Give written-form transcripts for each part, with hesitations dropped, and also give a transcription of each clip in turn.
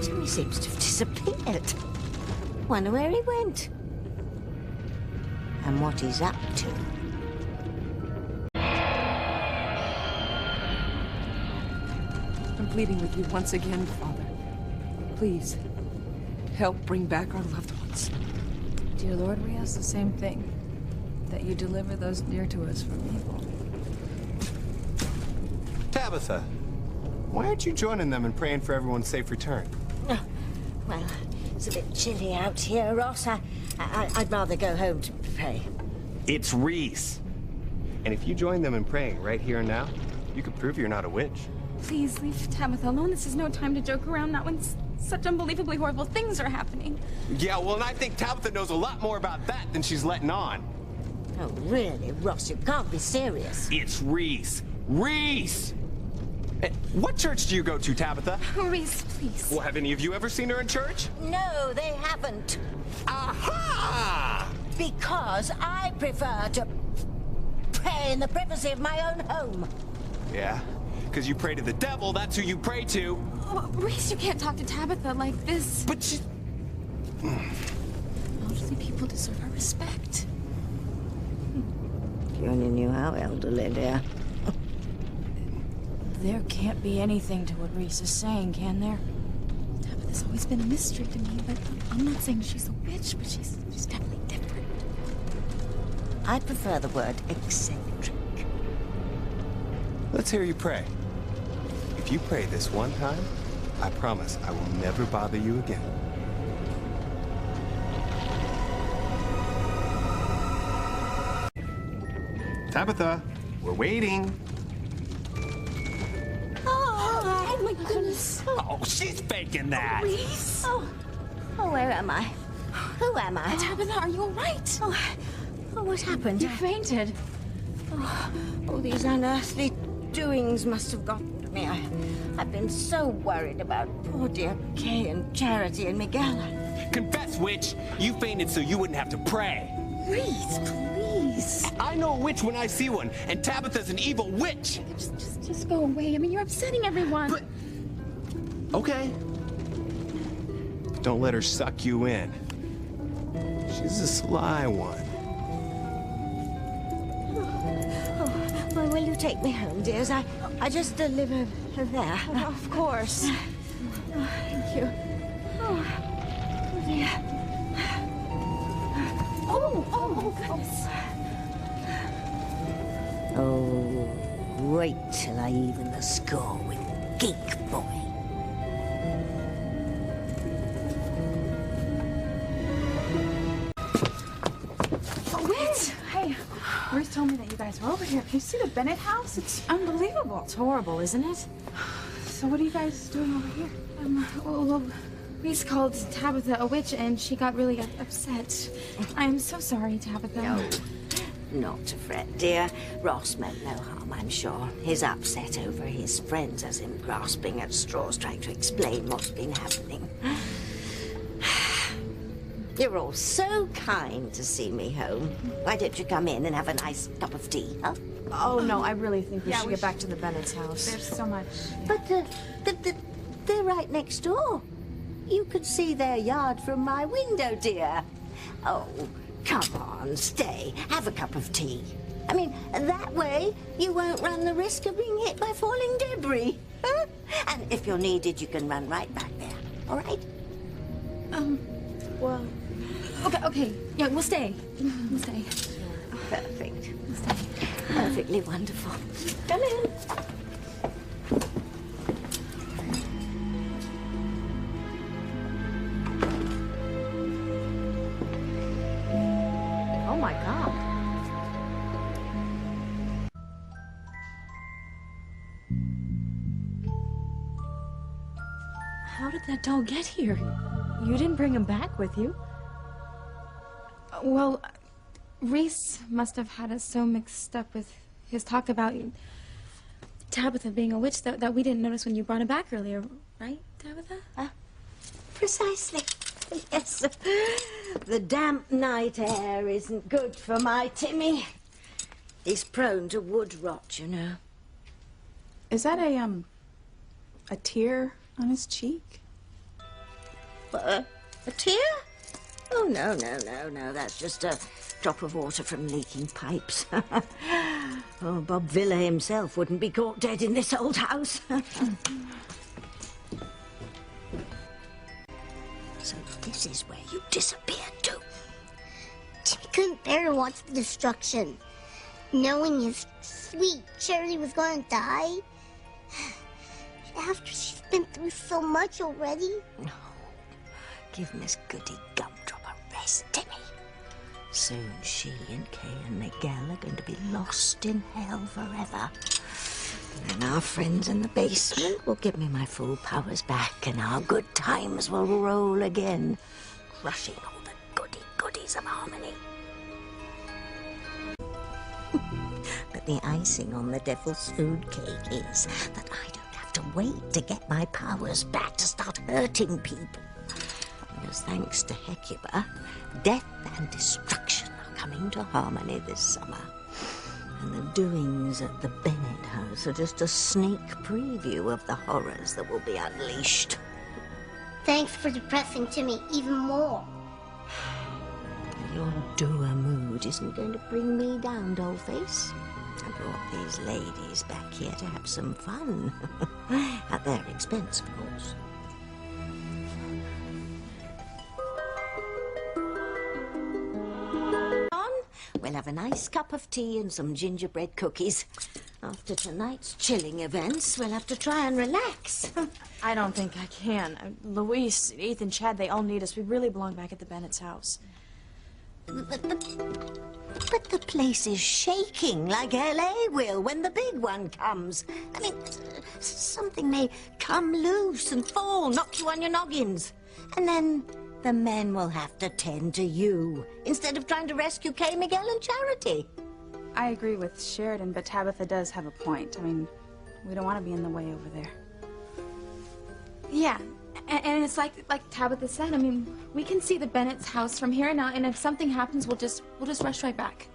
Jimmy seems to have disappeared. Wonder where he went. And what he's up to. I'm pleading with you once again, Father. Please, help bring back our loved ones. Dear Lord, we ask the same thing. That you deliver those dear to us from evil. Tabitha, why aren't you joining them and praying for everyone's safe return? Oh, well, it's a bit chilly out here, Ross. I'd rather go home to pray. It's Reese. And if you join them in praying right here and now, you could prove you're not a witch. Please leave Tabitha alone. This is no time to joke around, not when such unbelievably horrible things are happening. Yeah, well, and I think Tabitha knows a lot more about that than she's letting on. Oh, really, Ross? You can't be serious. It's Reese. Reese! What church do you go to, Tabitha? Reese, please. Well, have any of you ever seen her in church? No, they haven't. Aha! Because I prefer to pray in the privacy of my own home. Yeah? Because you pray to the devil, that's who you pray to. Oh, Reese, you can't talk to Tabitha like this. But she... Elderly people deserve our respect. You only knew how elderly, dear. There can't be anything to what Reese is saying, can there? Tabitha's always been a mystery to me, but I'm not saying she's a witch, but she's definitely different. I prefer the word eccentric. Let's hear you pray. If you pray this one time, I promise I will never bother you again. Tabitha, we're waiting. Oh my goodness. Oh, she's faking that. Reese? Oh, where am I? Who am I? Tabitha, are you all right? Oh, what happened? You fainted. Oh, these unearthly doings must have gotten to me. I've been so worried about poor dear Kay and Charity and Miguel. Confess, witch. You fainted so you wouldn't have to pray. Reese, please. I know a witch when I see one, and Tabitha's an evil witch. Just go away. I mean, you're upsetting everyone. But... Okay. Don't let her suck you in. She's a sly one. Well, will you take me home, dears? I just live over there. Oh, of course. Thank you. Oh, dear. Oh, goodness. Oh, wait till I even the score with Geek Boy. Hey, Ruth told me that you guys were over here. Can you see the Bennett house? It's unbelievable. It's horrible, isn't it? So what are you guys doing over here? Well, Reese called Tabitha a witch, and she got really upset. I'm so sorry, Tabitha. No, not to fret, dear. Ross meant no harm, I'm sure. He's upset over his friends as him grasping at straws, trying to explain what's been happening. You're all so kind to see me home. Why don't you come in and have a nice cup of tea, huh? Oh, no, I really think we Yeah, should we get back to the Bennett's house. There's so much. But they're right next door. You could see their yard from my window, dear. Oh, come on, stay. Have a cup of tea. I mean, that way you won't run the risk of being hit by falling debris. Huh? And if you're needed, you can run right back there. All right? Well... Okay. Yeah, we'll stay. We'll stay. Perfect. We'll stay. Perfectly wonderful. Come in. Oh, my God. How did that doll get here? You didn't bring him back with you. Well, Reese must have had us so mixed up with his talk about Tabitha being a witch that we didn't notice when you brought him back earlier, right, Tabitha? Precisely. Yes. The damp night air isn't good for my Timmy. He's prone to wood rot, you know. Is that a tear on his cheek? A tear? Oh, no, no, no, no. That's just a drop of water from leaking pipes. Oh, Bob Villa himself wouldn't be caught dead in this old house. So this is where you disappeared to. Timmy couldn't bear to watch the destruction. Knowing his sweet Charity was going to die. After she's been through so much already. No. Give Miss Goody Gumdrop a rest, Timmy. Soon she and Kay and Miguel are going to be lost in hell forever. And then our friends in the basement will give me my full powers back, and our good times will roll again, crushing all the goodies of harmony. But the icing on the devil's food cake is that I don't have to wait to get my powers back to start hurting people. Because thanks to Hecuba, death and destruction are coming to Harmony this summer. And the doings at the Bennett house are just a sneak preview of the horrors that will be unleashed. Thanks for depressing Timmy even more. Your dour mood isn't going to bring me down, dollface. I brought these ladies back here to have some fun. At their expense, of course. We'll have a nice cup of tea and some gingerbread cookies. After tonight's chilling events, we'll have to try and relax. I don't think I can. Luis, Ethan, Chad, they all need us. We really belong back at the Bennett's house. But the place is shaking like L.A. will when the big one comes. I mean, something may come loose and fall, knock you on your noggins. And then the men will have to tend to you instead of trying to rescue Kay, Miguel, and Charity. I agree with Sheridan, but Tabitha does have a point. I mean, we don't want to be in the way over there. Yeah, and it's like Tabitha said. I mean, we can see the Bennett's house from here on out, and if something happens, we'll just rush right back.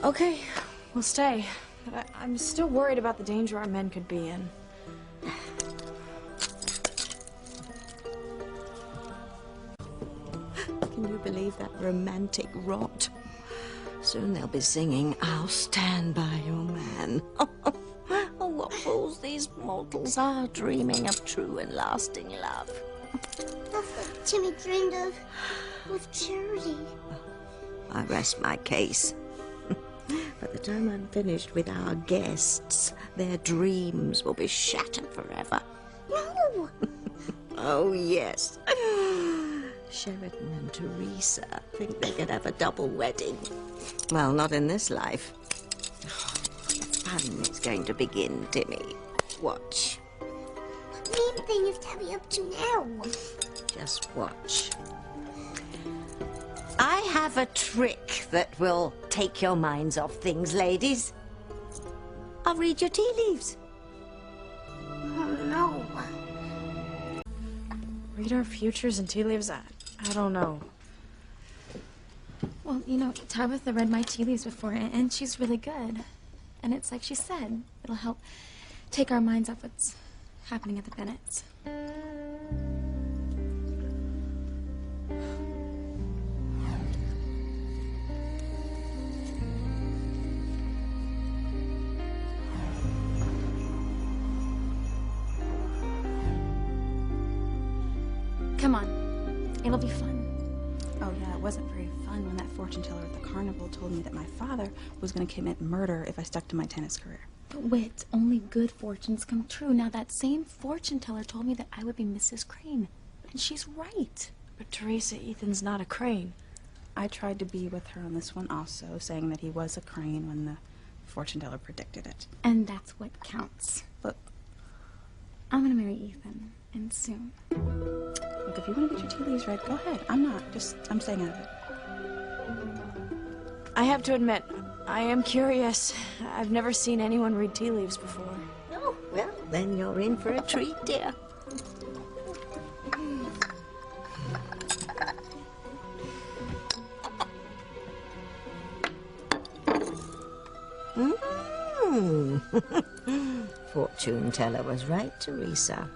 Okay, we'll stay. But I'm still worried about the danger our men could be in. Can you believe that romantic rot? Soon they'll be singing, "I'll stand by your man." Oh, what fools these mortals are, dreaming of true and lasting love. That's what Timmy dreamed of with Charity. I rest my case. By the time I'm finished with our guests, their dreams will be shattered forever. No! Oh, yes. Sheridan and Teresa think they could have a double wedding. Well, not in this life. The fun is going to begin, Timmy. Watch. What mean thing is Tabby up to now? Just watch. I have a trick that will take your minds off things, ladies. I'll read your tea leaves. Oh, no. Read our futures and tea leaves? I don't know. Well, you know, Tabitha read my tea leaves before, and she's really good. And it's like she said, it'll help take our minds off what's happening at the Bennetts. Come on, it'll be fun. Oh, yeah, it wasn't very fun when that fortune teller at the carnival told me that my father was going to commit murder if I stuck to my tennis career. But Wit, only good fortunes come true. Now, that same fortune teller told me that I would be Mrs. Crane. And she's right. But Teresa, Ethan's not a crane. I tried to be with her on this one also, saying that he was a crane when the fortune teller predicted it. And that's what counts. Look, I'm gonna marry Ethan, and soon. look, if you want to get your tea leaves read, go ahead. I'm not. I'm staying out of it. I have to admit, I am curious. I've never seen anyone read tea leaves before. Oh, well, then you're in for a treat, dear. Fortune teller was right, Teresa.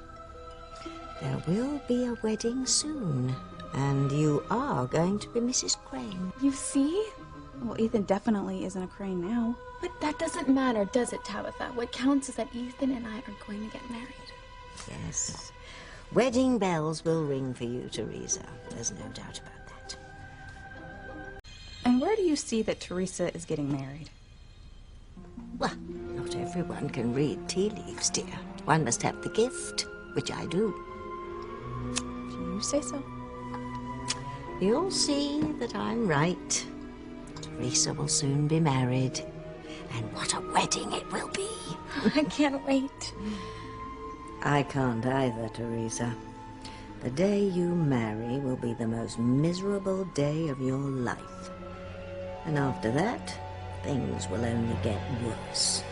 There will be a wedding soon, and you are going to be Mrs. Crane. You see? Well, Ethan definitely isn't a Crane now. But that doesn't matter, does it, Tabitha? What counts is that Ethan and I are going to get married. Yes. Wedding bells will ring for you, Teresa. There's no doubt about that. And where do you see that Teresa is getting married? Well, not everyone can read tea leaves, dear. One must have the gift, which I do. If you say so. You'll see that I'm right. Teresa will soon be married. And what a wedding it will be. I can't wait. I can't either, Teresa. The day you marry will be the most miserable day of your life. And after that, things will only get worse.